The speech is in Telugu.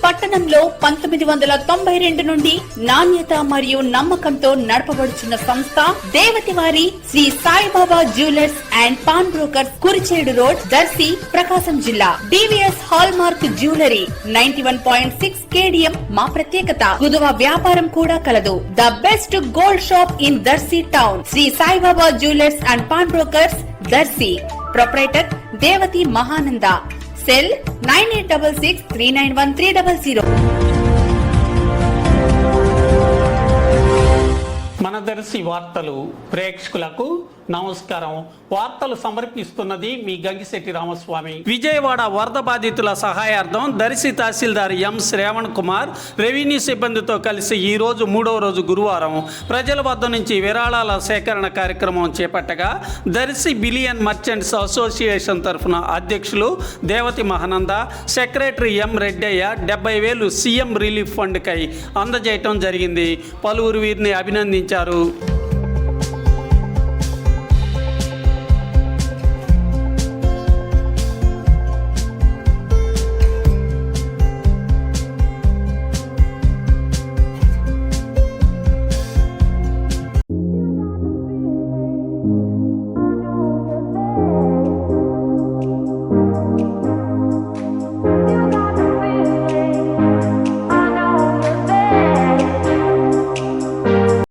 పట్టణంలో 1992 నుండి నాణ్యత మరియు నమ్మకంతో నడపబడుచున్న సంస్థ దేవతివారి Sri Saibaba jewellers and pawn brokers, Kurichedu road, Darsi, Prakasam జిల్లా. DVS hallmark jewellery 91.6 KDM మా ప్రత్యేకత. కుదువ వ్యాపారం కూడా కలదు. The best gold shop in Darsi town. Sri Saibaba jewellers and pawn brokers, Darsi. Proprietor Devathi Mahananda. Cell 9866391300. మన దర్శి వార్తలు ప్రేక్షకులకు నమస్కారం. వార్తలు సమర్పిస్తున్నది మీ గంగిశెట్టి రామస్వామి. విజయవాడ వరద బాధితుల సహాయార్థం దర్శి తహసీల్దార్ ఎం శ్రావణ్ కుమార్ రెవెన్యూ సిబ్బందితో కలిసి ఈ రోజు 3వ రోజు గురువారం ప్రజల వద్ద నుంచి విరాళాల సేకరణ కార్యక్రమం చేపట్టగా దర్శి బిలియన్ మర్చెంట్స్ అసోసియేషన్ తరఫున అధ్యక్షులు Devathi Mahananda, secretary M Reddaiah 70,000 CM relief fund కై అందజేయటం జరిగింది. పలువురు వీరిని అభినందించారు.